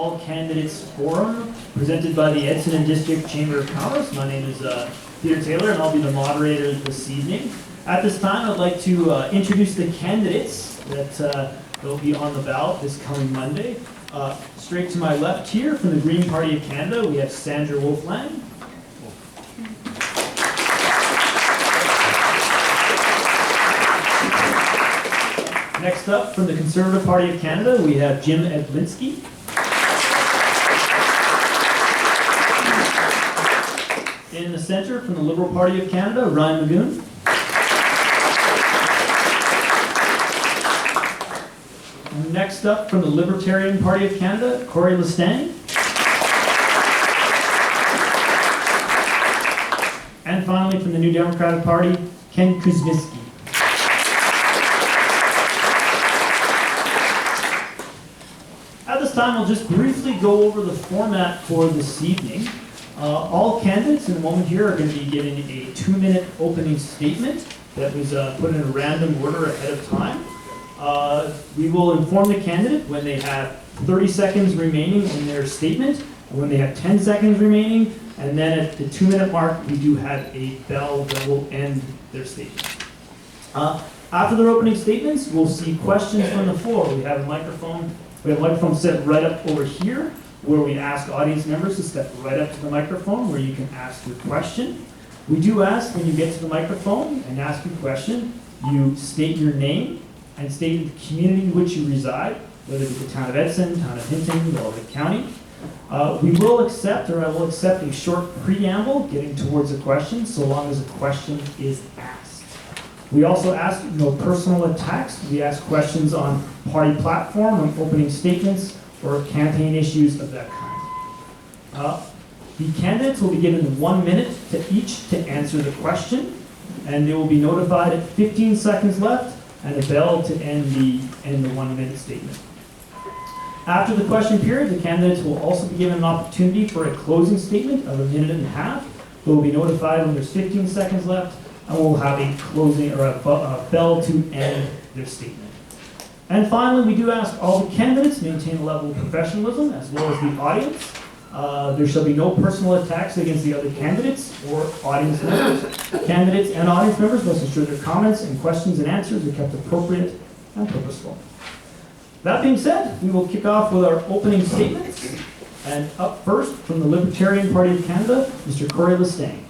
All Candidates Forum, presented by the Edson and District Chamber of Commerce. My name is Peter Taylor, and I'll be the moderator this evening. At this time, I'd like to introduce the candidates that will be on the ballot this coming Monday. Straight to my left here, from the Green Party of Canada, we have Sandra Wolf Lange. Next up, from the Conservative Party of Canada, we have Jim Eglinski. In the center, from the Liberal Party of Canada, Ryan Maguhn. Next up, from the Libertarian Party of Canada, Cory Lystang. And finally, from the New Democratic Party, Ken Kuzminski. At this time, I'll just briefly go over the format for this evening. All candidates in a moment here are going to be giving a 2-minute opening statement that was put in a random order ahead of time. We will inform the candidate when they have 30 seconds remaining in their statement, and when they have 10 seconds remaining, and then at the 2-minute mark, we do have a bell that will end their statement. After their opening statements, we'll see questions from the floor. We have a microphone set right up over here, where we ask audience members to step right up to the microphone where you can ask your question. We do ask when you get to the microphone and ask your question, you state your name and state the community in which you reside, whether it's the town of Edson, town of Hinton, or the county. I will accept a short preamble getting towards a question, so long as a question is asked. We also ask no personal attacks. We ask questions on party platform, on opening statements, or campaign issues of that kind. The candidates will be given 1 minute to each to answer the question, and they will be notified at 15 seconds left and a bell to end the 1-minute statement. After the question period, the candidates will also be given an opportunity for a closing statement of 1.5 minutes. They will be notified when there's 15 seconds left, and we'll have a closing or a bell to end their statement. And finally, we do ask all the candidates maintain a level of professionalism as well as the audience. There shall be no personal attacks against the other candidates or audience members. Candidates and audience members must ensure their comments and questions and answers are kept appropriate and purposeful. That being said, we will kick off with our opening statements. And up first, from the Libertarian Party of Canada, Mr. Cory Lystang.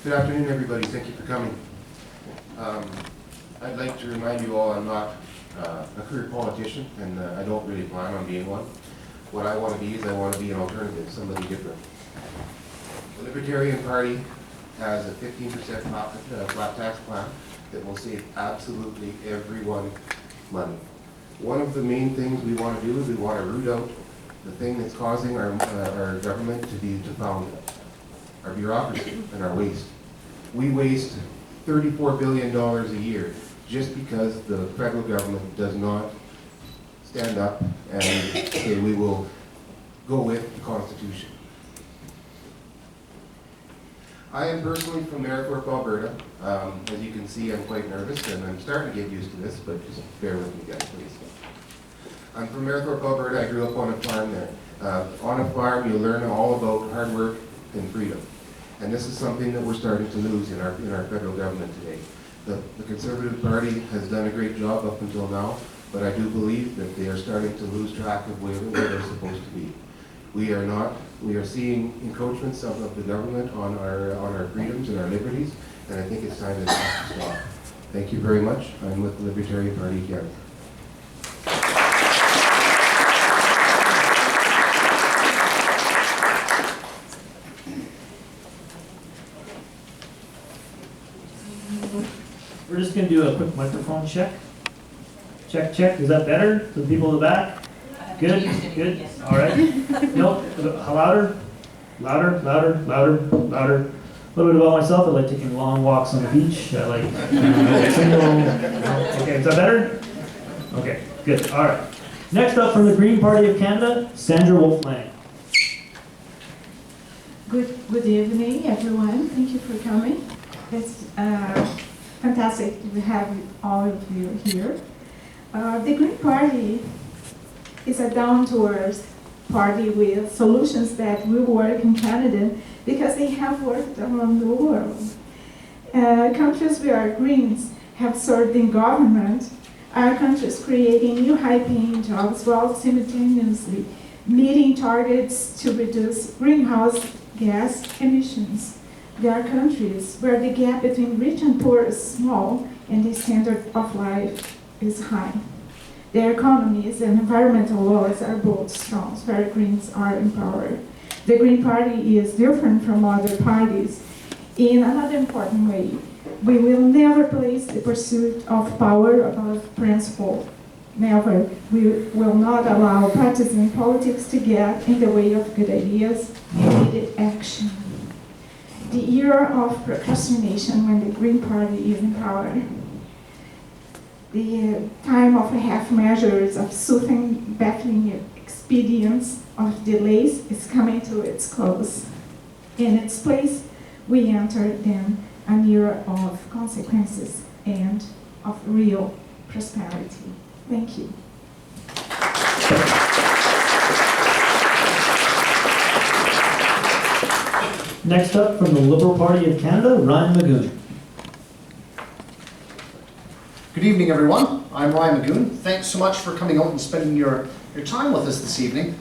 Good afternoon, everybody. Thank you for coming. I'd like to remind you all I'm not a career politician, and I don't really plan on being one. What I want to be is I want to be an alternative, somebody different. The Libertarian Party has a 15% flat tax plan that will save absolutely everyone money. One of the main things we want to do is we want to root out the thing that's causing our government to be defunct, our bureaucracy and our waste. We waste $34 billion a year just because the federal government does not stand up and say we will go with the Constitution. I am personally from Marythorpe, Alberta. As you can see, I'm quite nervous and I'm starting to get used to this, but just bear with me, guys, please. I'm from Marythorpe, Alberta. I grew up on a farm there. On a farm, you learn all about hard work and freedom. And this is something that we're starting to lose in our federal government today. The Conservative Party has done a great job up until now, but I do believe that they are starting to lose track of where they're supposed to be. We are seeing encroachments of the government on our freedoms and our liberties, and I think it's time that has to stop. Thank you very much. I'm with the Libertarian Party again. We're just going to do a quick microphone check. Check. Is that better to the people in the back? Good? Good? All right. No? Louder? Louder. A little bit about myself. I like taking long walks on the beach. I like single. Okay, is that better? Okay, good. All right. Next up, from the Green Party of Canada, Sandra Wolf Lange. Good evening, everyone. Thank you for coming. It's fantastic to have all of you here. The Green Party is a down-to-earth party with solutions that will work in Canada because they have worked around the world. Countries where Greens have served in government are countries creating new high-paying jobs while simultaneously meeting targets to reduce greenhouse gas emissions. There are countries where the gap between rich and poor is small and the standard of life is high. Their economies and environmental laws are both strong, where Greens are empowered. The Green Party is different from other parties in another important way. We will never place the pursuit of power above principle. Never. We will not allow partisan politics to get in the way of good ideas and needed action. The era of procrastination when the Green Party is in power. The time of half measures, of soothing, battling expedients, of delays is coming to its close. In its place, we enter then an era of consequences and of real prosperity. Thank you. Next up, from the Liberal Party of Canada, Ryan Maguhn. Good evening, everyone. I'm Ryan Maguhn. Thanks so much for coming out and spending your time with us this evening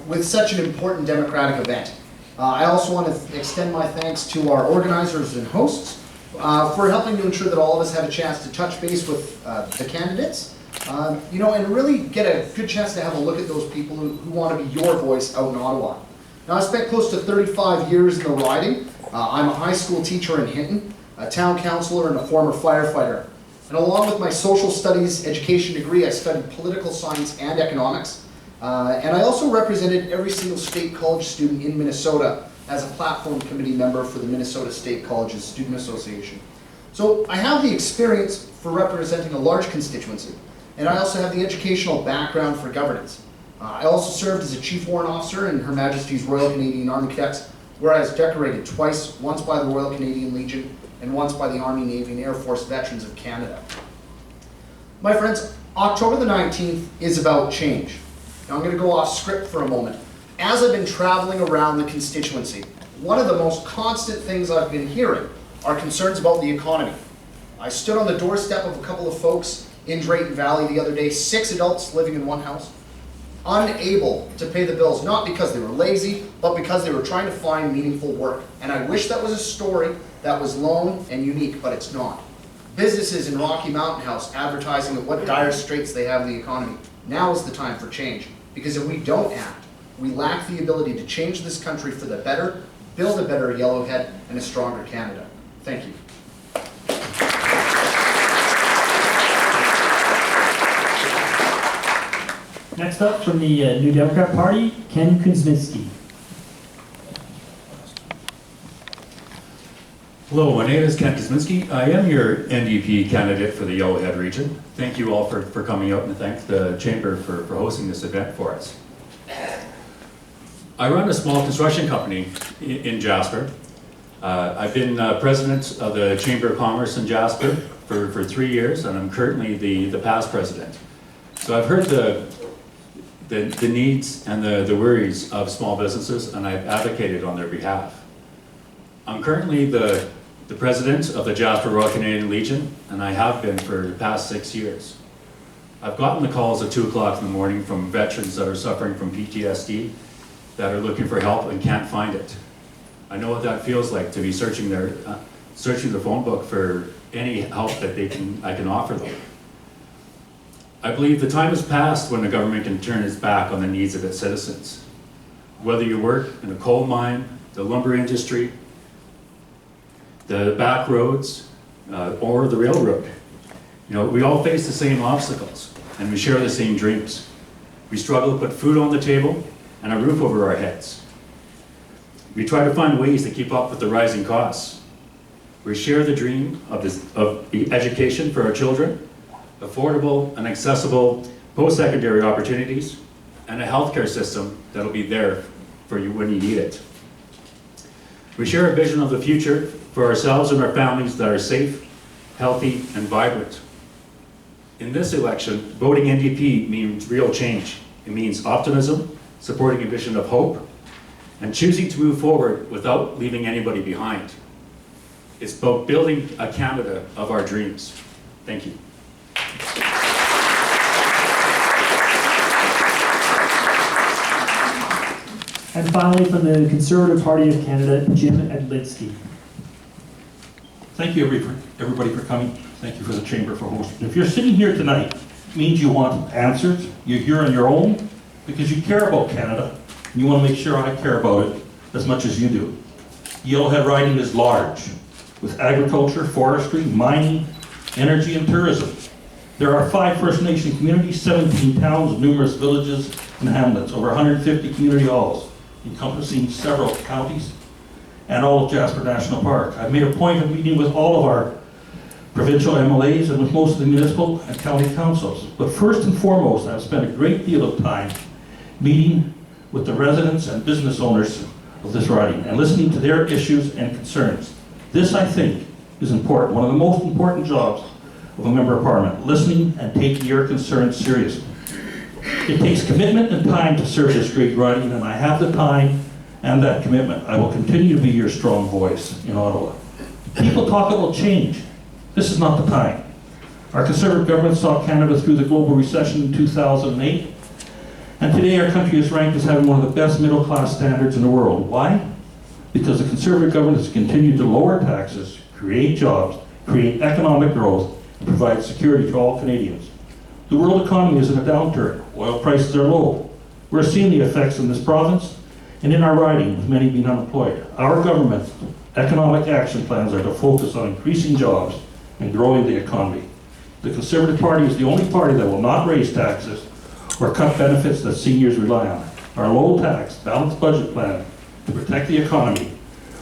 with such an important democratic event. I also want to extend my thanks to our organizers and hosts for helping to ensure that all of us had a chance to touch base with the candidates, and really get a good chance to have a look at those people who want to be your voice out in Ottawa. Now, I spent close to 35 years in the riding. I'm a high school teacher in Hinton, a town councillor, and a former firefighter. And along with my social studies education degree, I studied political science and economics. And I also represented every single state college student in Minnesota as a platform committee member for the Minnesota State Colleges Student Association. So I have the experience for representing a large constituency, and I also have the educational background for governance. I also served as a Chief Warrant Officer in Her Majesty's Royal Canadian Army Cadets, where I was decorated twice, once by the Royal Canadian Legion and once by the Army, Navy, and Air Force Veterans of Canada. My friends, October the 19th is about change. Now I'm going to go off script for a moment. As I've been traveling around the constituency, one of the most constant things I've been hearing are concerns about the economy. I stood on the doorstep of a couple of folks in Drayton Valley the other day, 6 adults living in one house, unable to pay the bills, not because they were lazy, but because they were trying to find meaningful work. And I wish that was a story that was lone and unique, but it's not. Businesses in Rocky Mountain House advertising at what dire straits they have in the economy. Now is the time for change, because if we don't act, we lack the ability to change this country for the better, build a better Yellowhead and a stronger Canada. Thank you. Next up, from the New Democrat Party, Ken Kuzminski. Hello, my name is Ken Kuzminski. I am your NDP candidate for the Yellowhead region. Thank you all for coming out, and thank the Chamber for hosting this event for us. I run a small construction company in Jasper. I've been president of the Chamber of Commerce in Jasper for 3 years, and I'm currently the past president. So I've heard the needs and the worries of small businesses, and I've advocated on their behalf. I'm currently the president of the Jasper Royal Canadian Legion, and I have been for the past 6 years. I've gotten the calls at 2 o'clock in the morning from veterans that are suffering from PTSD, that are looking for help and can't find it. I know what that feels like, to be searching the phone book for any help that I can offer them. I believe the time has passed when the government can turn its back on the needs of its citizens. Whether you work in a coal mine, the lumber industry, the back roads, or the railroad. We all face the same obstacles, and we share the same dreams. We struggle to put food on the table and a roof over our heads. We try to find ways to keep up with the rising costs. We share the dream of education for our children, affordable and accessible post-secondary opportunities, and a healthcare system that'll be there for you when you need it. We share a vision of the future for ourselves and our families that are safe, healthy, and vibrant. In this election, voting NDP means real change. It means optimism, supporting a vision of hope, and choosing to move forward without leaving anybody behind. It's about building a Canada of our dreams. Thank you. And finally, from the Conservative Party of Canada, Jim Eglinski. Thank you, everybody, for coming. Thank you for the Chamber for hosting. If you're sitting here tonight, it means you want answers. You're here on your own because you care about Canada. And you want to make sure I care about it as much as you do. Yellowhead Riding is large, with agriculture, forestry, mining, energy, and tourism. There are 5 First Nation communities, 17 towns, numerous villages and hamlets, over 150 community halls, encompassing several counties and all of Jasper National Park. I've made a point of meeting with all of our provincial MLAs and with most of the municipal and county councils. But first and foremost, I've spent a great deal of time meeting with the residents and business owners of this riding and listening to their issues and concerns. This, I think, is important, one of the most important jobs of a member of Parliament, listening and taking your concerns seriously. It takes commitment and time to serve this great riding, and I have the time and that commitment. I will continue to be your strong voice in Ottawa. People talk about change. This is not the time. Our Conservative government saw Canada through the global recession in 2008, and today our country is ranked as having one of the best middle-class standards in the world. Why? Because the Conservative government has continued to lower taxes, create jobs, create economic growth, and provide security to all Canadians. The world economy is in a downturn. Oil prices are low. We're seeing the effects in this province and in our riding, with many being unemployed. Our government's economic action plans are to focus on increasing jobs and growing the economy. The Conservative Party is the only party that will not raise taxes or cut benefits that seniors rely on. Our low tax, balanced budget plan to protect the economy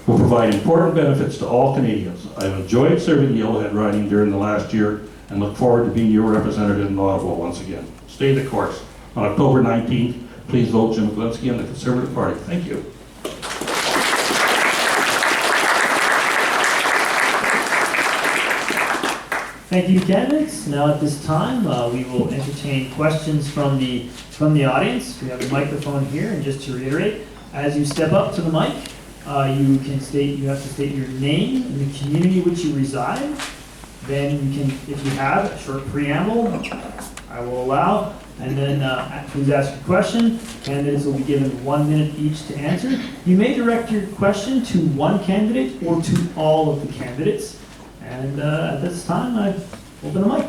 will provide important benefits to all Canadians. I have enjoyed serving Yellowhead Riding during the last year and look forward to being your representative in Ottawa once again. Stay the course. On October 19th, please vote Jim Eglinski and the Conservative Party. Thank you. Thank you, candidates. Now at this time, we will entertain questions from the audience. We have a microphone here, and just to reiterate, as you step up to the mic, you have to state your name and the community in which you reside. Then you can, if you have a short preamble, I will allow, and then please ask your question. Candidates will be given 1 minute each to answer. You may direct your question to one candidate or to all of the candidates. And at this time, I open the mic.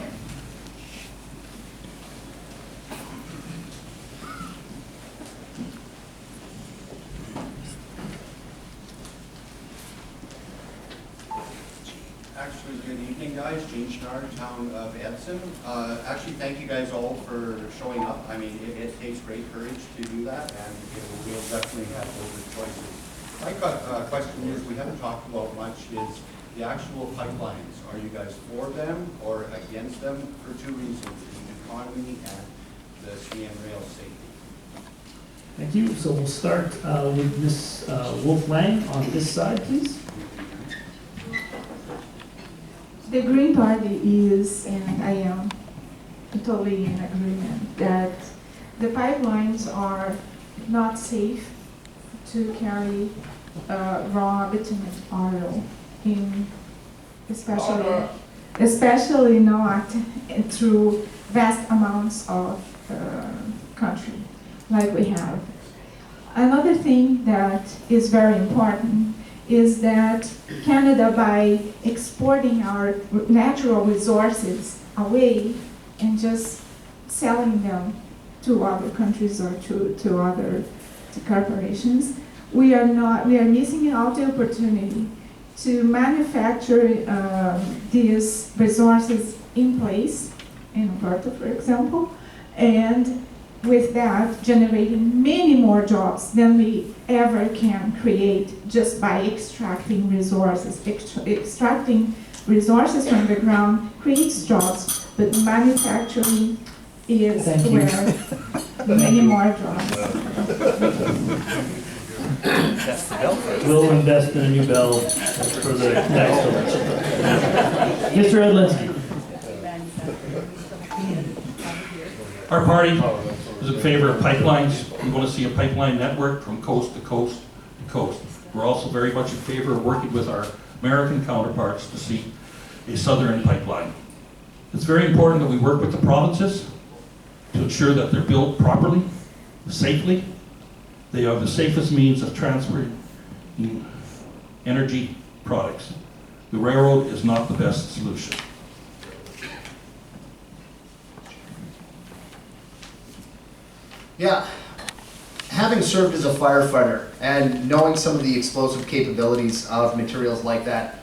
Actually, good evening, guys. Gene Schnarr, town of Edson. Actually, thank you guys all for showing up. I mean, it takes great courage to do that, and we'll definitely have those choices. My question is, we haven't talked about much, is the actual pipelines. Are you guys for them or against them? For 2 reasons, the economy and the CN rail safety. Thank you. So we'll start with Ms. Wolf Lange on this side, please. The Green Party is, and I am totally in agreement, that the pipelines are not safe to carry raw bitumen oil in, especially not through vast amounts of country like we have. Another thing that is very important is that Canada, by exporting our natural resources away and just selling them to other countries or to other corporations, we are missing out the opportunity to manufacture these resources in place, in Alberta, for example, and with that, generating many more jobs than we ever can create just by extracting resources. Extracting resources from the ground creates jobs, but manufacturing is where many more jobs. We'll invest in a new bell for the next election. Mr. Edlinski. Our party is in favor of pipelines. We want to see a pipeline network from coast to coast to coast. We're also very much in favor of working with our American counterparts to see a southern pipeline. It's very important that we work with the provinces to ensure that they're built properly, safely. They are the safest means of transferring energy products. The railroad is not the best solution. Yeah, having served as a firefighter and knowing some of the explosive capabilities of materials like that,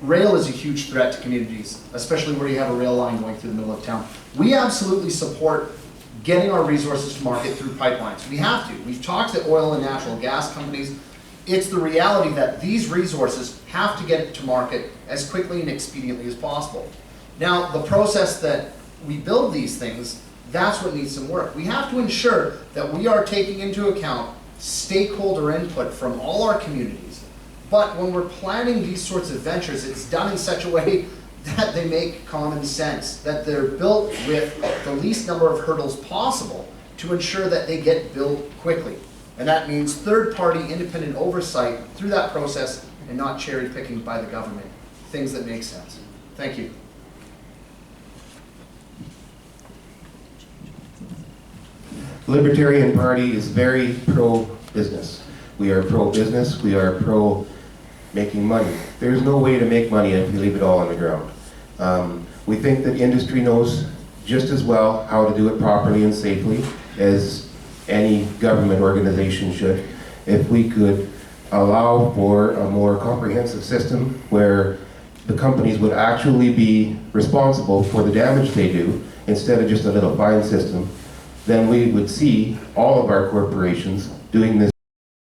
rail is a huge threat to communities, especially where you have a rail line going through the middle of town. We absolutely support getting our resources to market through pipelines. We have to. We've talked to oil and natural gas companies. It's the reality that these resources have to get to market as quickly and expediently as possible. Now, the process that we build these things, that's what needs some work. We have to ensure that we are taking into account stakeholder input from all our communities. But when we're planning these sorts of ventures, it's done in such a way that they make common sense, that they're built with the least number of hurdles possible to ensure that they get built quickly. And that means third-party independent oversight through that process and not cherry-picking by the government. Things that make sense. Thank you. The Libertarian Party is very pro-business. We are pro-business, we are pro-making money. There's no way to make money if you leave it all on the ground. We think that industry knows just as well how to do it properly and safely as any government organization should. If we could allow for a more comprehensive system where the companies would actually be responsible for the damage they do instead of just a little fine system, then we would see all of our corporations doing this